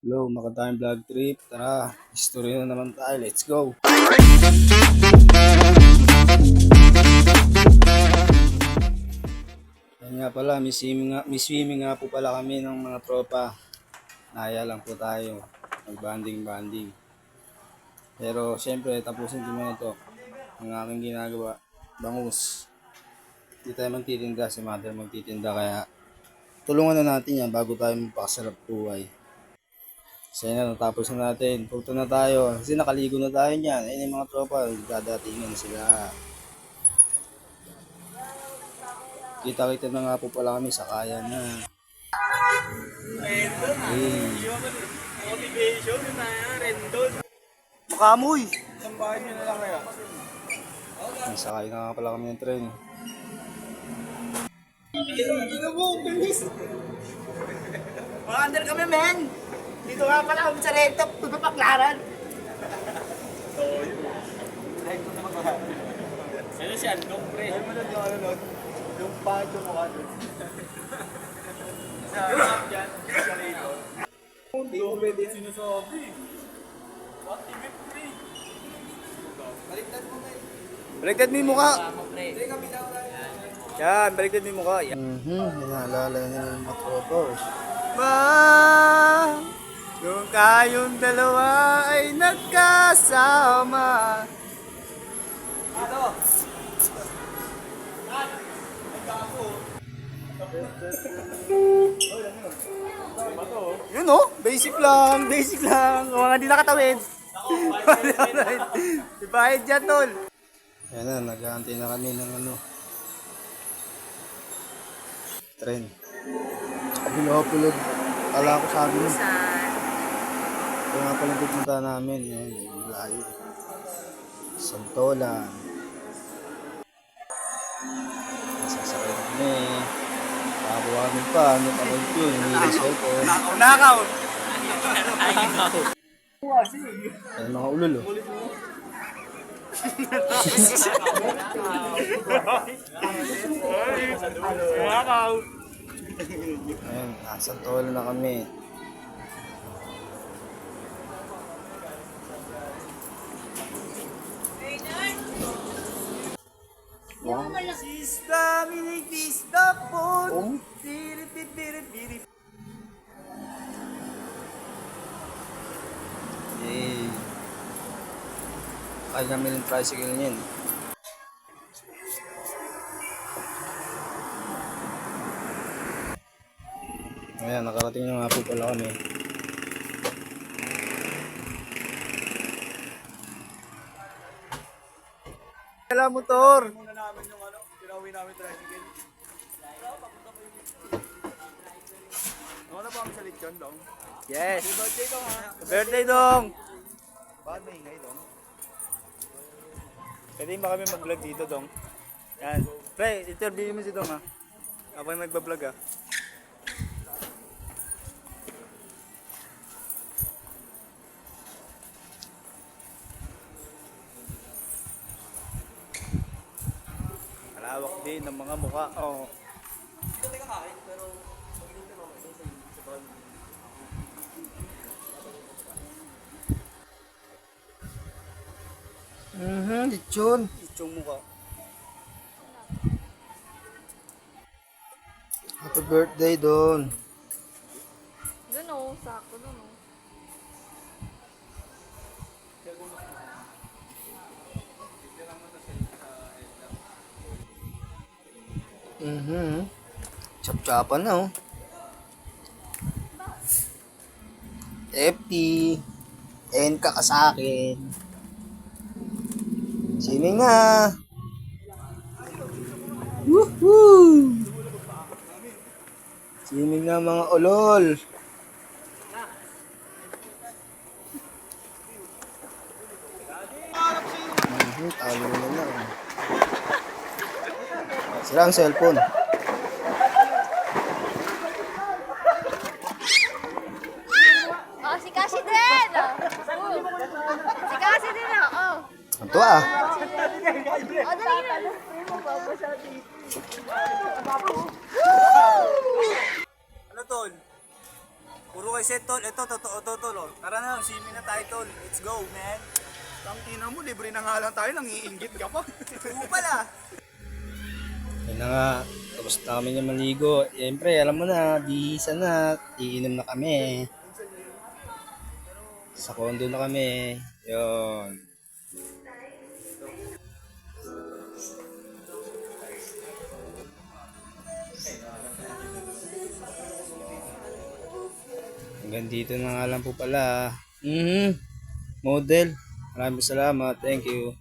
Hello, makatayang vlog trip. Tara, history na naman tayo. Let's go! Ayun nga pala, may swimming nga po pala kami ng mga tropa. Naya lang po tayo. Mag-banding. Pero syempre, tapusin ko muna to. Ang aking ginagawa, bangus. Hindi tayo magtitinda, si mother magtitinda. Kaya tulungan na natin yan bago tayo magpakasarap buhay. So yun na, natapos na natin. Punta na tayo. Kasi nakaligo na tayo niyan. Ayun yung mga tropa. Dadatingan sila. Kita-kita na nga po pala kami sa kaya na. Motivation na Rendon. Makamoy! Isang bahay nyo na lang kaya. Sakay na nga pala kami ng tren. Ano mo, bilis! Mga under kami, men! Dito nga pala kami sa recto, pagpapaklaran. Recto na magpapaklaran. Ano siya, long pre? Ay mo lang yung ano nun, yung pahit yung mukha nun. Sa harap dyan, sa recto. Hindi ko pwede sinasabi. What TV pre? Baliktad mo kayo. Baliktad mo yung mukha! Yan, baliktad mo yung mukha. Naalala na yung mga tropa. Kung kayong dalawa ay nagkasama. Ito! Yun oh, basic lang. Mga hindi nakatawid. Ibahid dyan, tol. Yan na, nag-aantay na kami ng tren. Pinapulog. Kala ko sabi mo. Ito nga palang pupunta namin. Yan, yung layo. Santolan. Nasasakay na kami. Nakakuha kami pa. Ano pa rin yun? Hinihilis ko. Nakaw! Yan mga ulol oh. Nakaw! Ayun, nasa Santolan na kami. Sista, minikista po! Oh? Biri. Eh, kaya kami ng tricycle niyan. Ayan, nakarating na nga po pala kami. Kailangan motor! Muna namin yung pinauwi namin tricycle. Ano na ba kami sa lechon, Dong? Yes! Birthday Dong, ha? Birthday dong! Bakit may ingay, Dong? Pwede ba kami mag-vlog dito dong? Yan. Pre, interview mo si Dong ha. Ako yung nagbablog ha. Malawak din ng mga mukha. Oh. Lechon. Lechon mukha. Happy birthday, Don. Doon o, sakto doon o. Chap-chapan na oh. FT. And ka sa akin. Swimming na. Woohoo! Swimming na mga ulol. Talo na lang. Sira ang cellphone. Oh, si Cassie din! Si Cassie din oh. Ito ah. Oh, dali na. Ano, Tol? Puro Okay, set tol. Ito, totoo to, tol. Oh. Tara na, swimming na tayo, tol. Let's go, man. Tangina mo, libre na nga lang tayo, nangiinggit ka pa. Oo pala. Yun na nga, tapos na kami niya maligo. Siyempre, alam mo na, bihisa na, iinom na kami. Sa condo na kami. Yun. Hanggang dito na nga lang po pala. Model. Maraming salamat. Thank you.